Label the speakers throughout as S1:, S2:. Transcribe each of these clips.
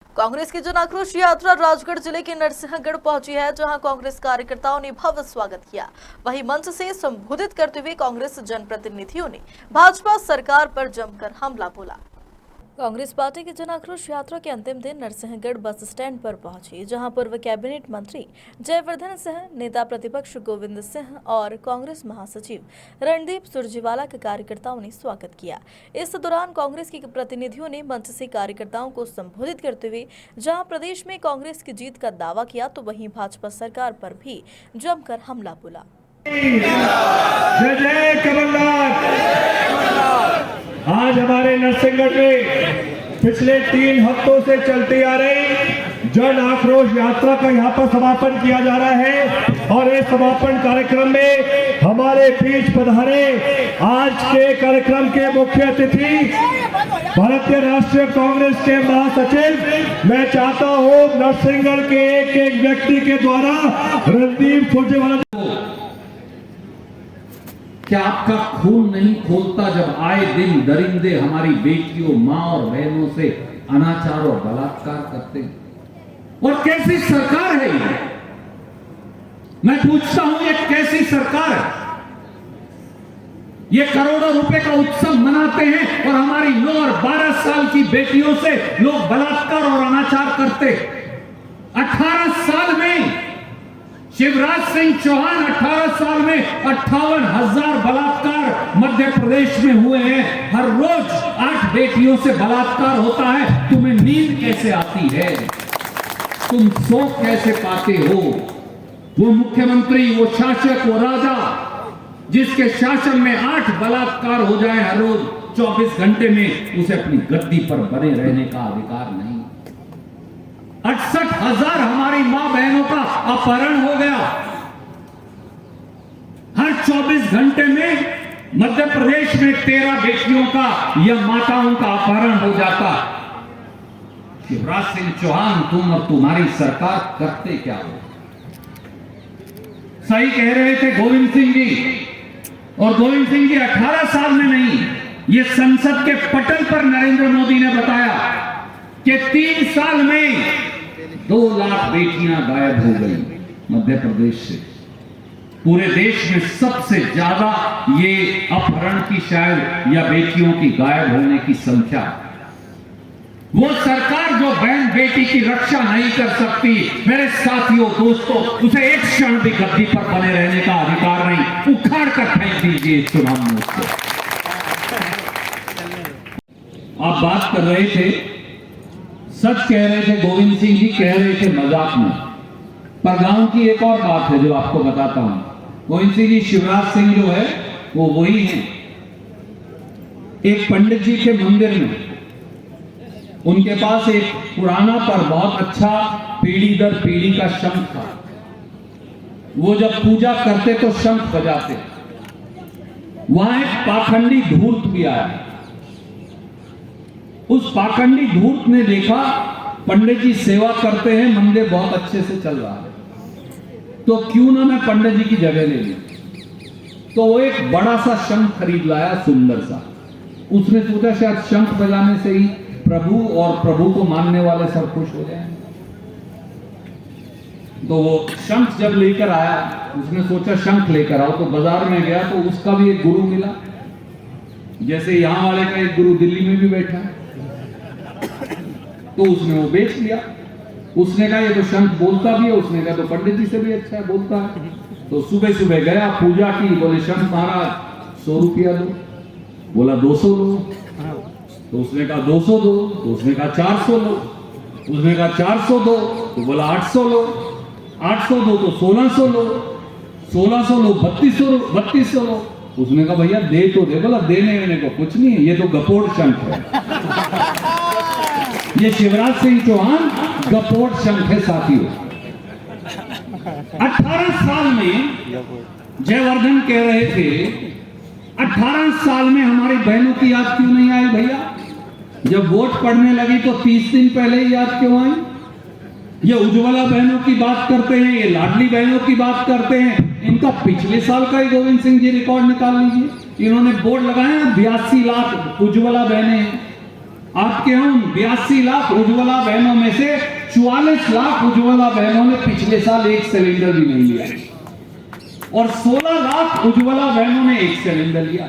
S1: कांग्रेस की जन आक्रोश यात्रा राजगढ़ जिले के नरसिंहगढ़ पहुंची है, जहां कांग्रेस कार्यकर्ताओं ने भव्य स्वागत किया। वहीं मंच से संबोधित करते हुए कांग्रेस जनप्रतिनिधियों ने भाजपा सरकार पर जमकर हमला बोला। कांग्रेस पार्टी की जन आक्रोश यात्रा के अंतिम दिन नरसिंहगढ़ बस स्टैंड पर पहुंची, जहां पूर्व कैबिनेट मंत्री जयवर्धन सिंह, नेता प्रतिपक्ष गोविंद सिंह और कांग्रेस महासचिव रणदीप सुरजेवाला के कार्यकर्ताओं ने स्वागत किया। इस दौरान कांग्रेस के प्रतिनिधियों ने मंच से कार्यकर्ताओं को संबोधित करते हुए जहां प्रदेश में कांग्रेस की जीत का दावा किया, तो वहीं भाजपा सरकार पर भी जमकर हमला बोला।
S2: आज हमारे नरसिंहगढ़ में पिछले 3 हफ्तों से चलती आ रही जन आक्रोश यात्रा का यहाँ पर समापन किया जा रहा है और इस समापन कार्यक्रम में हमारे बीच पधारे आज के कार्यक्रम के मुख्य अतिथि भारतीय राष्ट्रीय कांग्रेस के महासचिव, मैं चाहता हूँ नरसिंहगढ़ के एक एक व्यक्ति के द्वारा रणदीप सुरजेवाला।
S3: क्या आपका खून नहीं खोलता जब आए दिन दरिंदे हमारी बेटियों, मां और बहनों से अनाचार और बलात्कार करते हैं? और कैसी सरकार है ये? मैं पूछता हूं, ये कैसी सरकार है? ये करोड़ों रुपए का उत्सव मनाते हैं और हमारी 9 और 12 साल की बेटियों से लोग बलात्कार और अनाचार करते। 18 साल में शिवराज सिंह चौहान 18 साल में 58,000 बलात्कार मध्य प्रदेश में हुए हैं। हर रोज 8 बेटियों से बलात्कार होता है। तुम्हें नींद कैसे आती है? तुम सो कैसे पाते हो? वो मुख्यमंत्री, वो शासक, वो राजा जिसके शासन में 8 बलात्कार हो जाए हर रोज 24 घंटे में, उसे अपनी गद्दी पर बने रहने का अधिकार नहीं। 68,000 हमारी मां बहनों का अपहरण हो गया। हर 24 घंटे में मध्य प्रदेश में 13 बेटियों का या माताओं का अपहरण हो जाता। शिवराज सिंह चौहान, तुम और तुम्हारी सरकार करते क्या हो? सही कह रहे थे गोविंद सिंह जी, और गोविंद सिंह जी 18 साल में नहीं, ये संसद के पटल पर नरेंद्र मोदी ने बताया कि 3 साल में 2 लाख बेटियां गायब हो गई मध्य प्रदेश से। पूरे देश में सबसे ज्यादा ये अपहरण की शायद या बेटियों की गायब होने की संख्या। वो सरकार जो बहन बेटी की रक्षा नहीं कर सकती, मेरे साथियों, दोस्तों, उसे एक क्षण भी गद्दी पर बने रहने का अधिकार नहीं। उखाड़ कर फेंक दीजिए चुनाव में उसको। आप बात कर रहे थे, सच कह रहे थे, गोविंद सिंह जी कह रहे थे मजाक में, पर गांव की एक और बात है जो आपको बताता हूं। गोविंद सिंह जी, शिवराज सिंह जो है वो वही है। एक पंडित जी के मंदिर में उनके पास एक पुराना पर बहुत अच्छा पीढ़ी दर पीढ़ी का शंख था। वो जब पूजा करते तो शंख बजाते। वहां एक पाखंडी धूर्त भी आया। उस पाखंडी धूर्त ने देखा पंडित जी सेवा करते हैं, मंदिर बहुत अच्छे से चल रहा है, तो क्यों ना मैं पंडित जी की जगह ले लूं। तो वो एक बड़ा सा शंख खरीद लाया, सुंदर सा। उसने सोचा शायद शंख बजाने से ही प्रभु और प्रभु को मानने वाले सब खुश हो जाएंगे। तो वो शंख जब लेकर आया, उसने सोचा शंख लेकर आओ, तो बाजार में गया तो उसका भी एक गुरु मिला, जैसे यहां वाले का एक गुरु दिल्ली में भी बैठा है। तो उसने वो बेच लिया। उसने कहा ये तो शंख बोलता भी है, उसने कहा तो पंडित जी से भी अच्छा है, बोलता है। तो सुबह सुबह गया, पूजा की, बोले शंख महाराज 100 रुपया दो। बोला 200 लो। तो उसने कहा 200 दो। तो उसने कहा 400 लो। उसने कहा 400 दो। तो बोला 800 लो। 800 दो तो 1600 लो। 1600 लो 3200 लो। उसने कहा भैया दे तो दे। बोला देने वेने को कुछ नहीं है, ये तो गपोड़ शंख है। ये शिवराज सिंह चौहान गपोड़ शंख है साथियों। 18 साल में जयवर्धन कह रहे थे, 18 साल में हमारी बहनों की याद क्यों नहीं आई भैया? जब वोट पड़ने लगी तो 30 दिन पहले ही याद क्यों आई? ये उज्ज्वला बहनों की बात करते हैं, ये लाडली बहनों की बात करते हैं। इनका पिछले साल का ही गोविंद सिंह जी रिकॉर्ड निकाल लीजिए। इन्होंने बोर्ड लगाया 82 लाख उज्ज्वला बहनें। आपके हम 82 लाख उज्ज्वला बहनों में से 44 लाख उज्ज्वला बहनों ने पिछले साल एक सिलेंडर भी नहीं लिया और 16 लाख उज्ज्वला बहनों ने एक सिलेंडर लिया।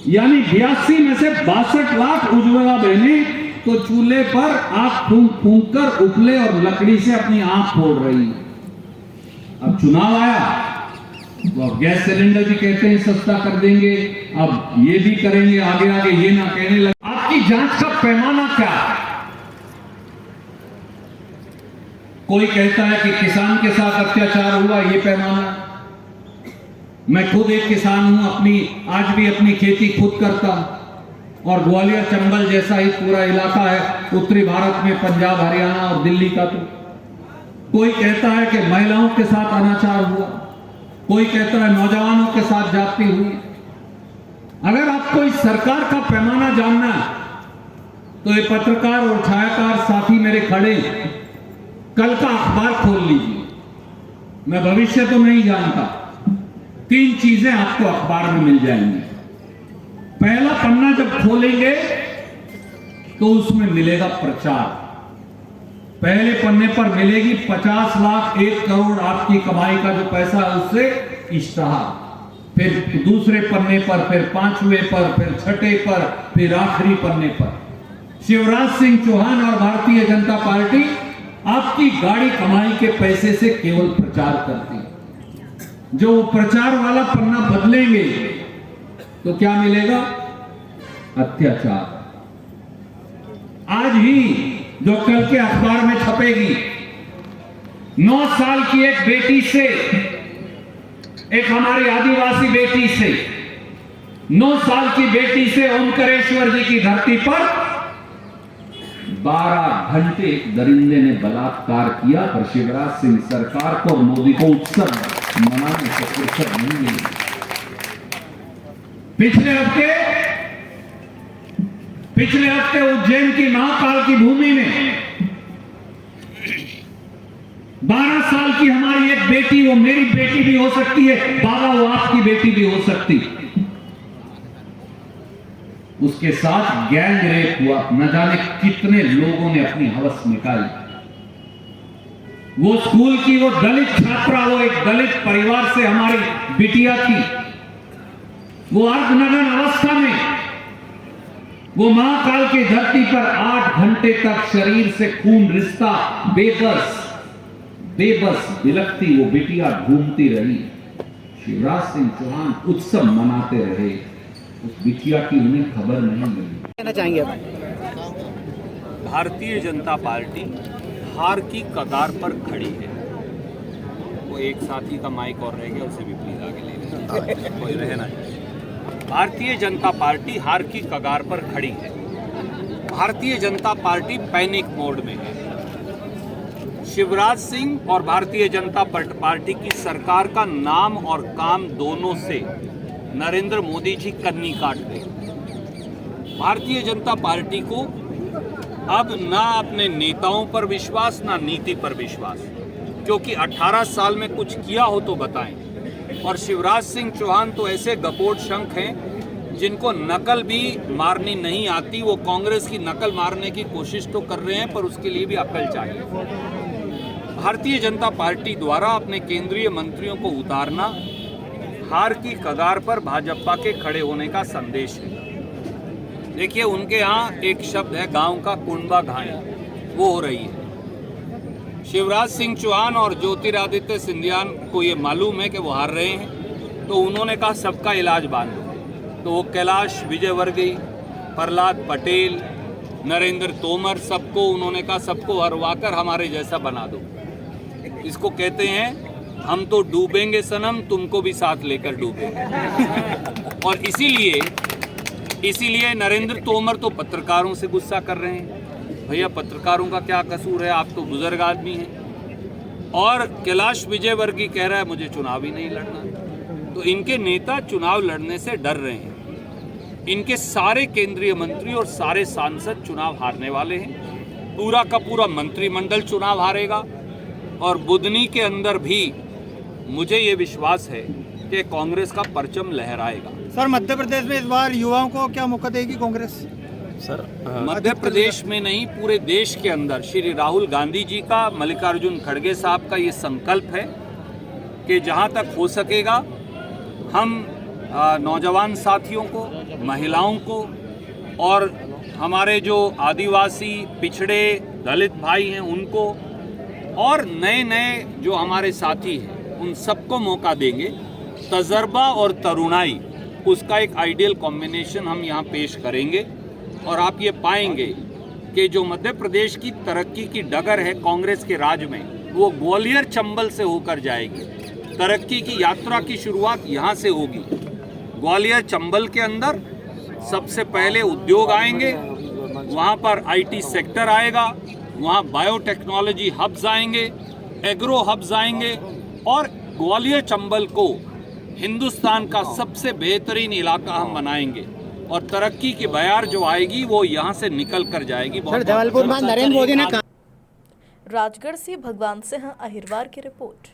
S3: यानी 82 में से 62 लाख उज्ज्वला बहनें तो चूल्हे पर आग फूंक फूंक कर उपले और लकड़ी से अपनी आंख फोड़ रही है। अब चुनाव आया तो अब गैस सिलेंडर भी कहते हैं सस्ता कर देंगे, अब ये भी करेंगे, आगे आगे ये ना कहने लगे। आपकी जांच का पैमाना क्या है? कोई कहता है कि किसान के साथ अत्याचार हुआ, ये पैमाना। मैं खुद एक किसान हूं, आज भी अपनी खेती खुद करता हूं और ग्वालियर चंबल जैसा ही पूरा इलाका है उत्तरी भारत में, पंजाब हरियाणा और दिल्ली का। तो कोई कहता है कि महिलाओं के साथ अनाचार हुआ, कोई कहता है नौजवानों के साथ जाती हुई। अगर आपको इस सरकार का पैमाना जानना है तो ये पत्रकार और छायाकार साथी मेरे खड़े, कल का अखबार खोल लीजिए। मैं भविष्य तो नहीं जानता, 3 चीजें आपको अखबार में मिल जाएंगी। पहला पन्ना जब खोलेंगे तो उसमें मिलेगा प्रचार। पहले पन्ने पर मिलेगी 50 लाख 1 करोड़ आपकी कमाई का जो पैसा है उससे इश्तहार। फिर दूसरे पन्ने पर, फिर 5वें पर, फिर 6ठे पर, फिर आखिरी पन्ने पर शिवराज सिंह चौहान और भारतीय जनता पार्टी आपकी गाड़ी कमाई के पैसे से केवल प्रचार करती है। जो प्रचार वाला पन्ना बदलेंगे तो क्या मिलेगा? अत्याचार। आज ही जो कल के अखबार में छपेगी, 9 साल की एक बेटी से, एक हमारी आदिवासी बेटी से, 9 साल की बेटी से ओंकारेश्वर जी की धरती पर 12 घंटे एक दरिंदे ने बलात्कार किया। पर शिवराज सिंह सरकार को और मोदी को उत्सव मनाने से फुर्सत नहीं मिली। पिछले हफ्ते उज्जैन की महाकाल की भूमि में 12 साल की हमारी एक बेटी, वो मेरी बेटी भी हो सकती है बाबा, वो आपकी बेटी भी हो सकती, उसके साथ गैंग रेप हुआ। न जाने कितने लोगों ने अपनी हवस निकाली। वो स्कूल की वो दलित छात्रा, वो एक दलित परिवार से हमारी बिटिया थी, वो अर्धनग्न अवस्था में वो महाकाल की धरती पर 8 घंटे तक शरीर से खून रिश्ता बेबस बिलखती वो बिटिया घूमती रही। शिवराज सिंह चौहान उत्सव मनाते रहे, उस बिटिया की उन्हें खबर नहीं मिली।
S4: कहना चाहेंगे आप?
S5: भारतीय जनता पार्टी हार की कगार पर खड़ी है। वो एक साथी का माइक और रह गया, उसे भी प्लीज आगे ले लें, कोई रहना चाहिए। भारतीय जनता पार्टी हार की कगार पर खड़ी है। Bharatiya Janata party panic mode में है। शिवराज सिंह और भारतीय जनता पार्टी की सरकार का नाम और काम दोनों से नरेंद्र मोदी जी कन्नी काट गए। भारतीय जनता पार्टी को अब ना अपने नेताओं पर विश्वास, ना नीति पर विश्वास, क्योंकि 18 साल में कुछ किया हो तो बताएं। और शिवराज सिंह चौहान तो ऐसे गपोट शंख हैं जिनको नकल भी मारनी नहीं आती। वो कांग्रेस की नकल मारने की कोशिश तो कर रहे हैं, पर उसके लिए भी अकल चाहिए। भारतीय जनता पार्टी द्वारा अपने केंद्रीय मंत्रियों को उतारना हार की कगार पर भाजपा के खड़े होने का संदेश है। देखिए, उनके यहाँ एक शब्द है गांव का कुंडा घाई, वो हो रही है। शिवराज सिंह चौहान और ज्योतिरादित्य सिंधिया को ये मालूम है कि वो हार रहे हैं, तो उन्होंने कहा सबका इलाज बांध दो। तो वो कैलाश विजयवर्गीय, प्रहलाद पटेल, नरेंद्र तोमर, सबको उन्होंने कहा सबको हरवाकर हमारे जैसा बना दो। इसको कहते हैं हम तो डूबेंगे सनम, तुमको भी साथ लेकर डूबेंगे। और इसीलिए नरेंद्र तोमर तो पत्रकारों से गुस्सा कर रहे हैं। भैया, पत्रकारों का क्या कसूर है, आप तो बुजुर्ग आदमी हैं। और कैलाश विजयवर्गीय कह रहा है मुझे चुनाव ही नहीं लड़ना। तो इनके नेता चुनाव लड़ने से डर रहे हैं। इनके सारे केंद्रीय मंत्री और सारे सांसद चुनाव हारने वाले हैं। पूरा का पूरा मंत्रिमंडल चुनाव हारेगा। और बुधनी के अंदर भी मुझे ये विश्वास है कि कांग्रेस का परचम लहराएगा।
S4: सर, मध्य प्रदेश में इस बार युवाओं को क्या मौका देगी कांग्रेस? सर
S5: मध्य प्रदेश में नहीं, पूरे देश के अंदर श्री राहुल गांधी जी का, मल्लिकार्जुन खड़गे साहब का ये संकल्प है कि जहां तक हो सकेगा हम नौजवान साथियों को, महिलाओं को और हमारे जो आदिवासी, पिछड़े, दलित भाई हैं उनको और नए नए जो हमारे साथी हैं उन सबको मौका देंगे। तजर्बा और तरुणाई, उसका एक आइडियल कॉम्बिनेशन हम यहाँ पेश करेंगे और आप ये पाएंगे कि जो मध्य प्रदेश की तरक्की की डगर है कांग्रेस के राज में, वो ग्वालियर चंबल से होकर जाएगी। तरक्की की यात्रा की शुरुआत यहाँ से होगी। ग्वालियर चंबल के अंदर सबसे पहले उद्योग आएंगे, वहाँ पर आईटी सेक्टर आएगा, वहाँ बायोटेक्नोलॉजी हब्स आएंगे, एग्रो हब्स आएंगे और ग्वालियर चंबल को हिंदुस्तान का सबसे बेहतरीन इलाका हम बनाएंगे और तरक्की की बयार जो आएगी वो यहाँ से निकल कर जाएगी।
S4: सर जबलपुर में नरेंद्र मोदी ने
S1: राजगढ़ से भगवान सिंह अहिरवार की रिपोर्ट।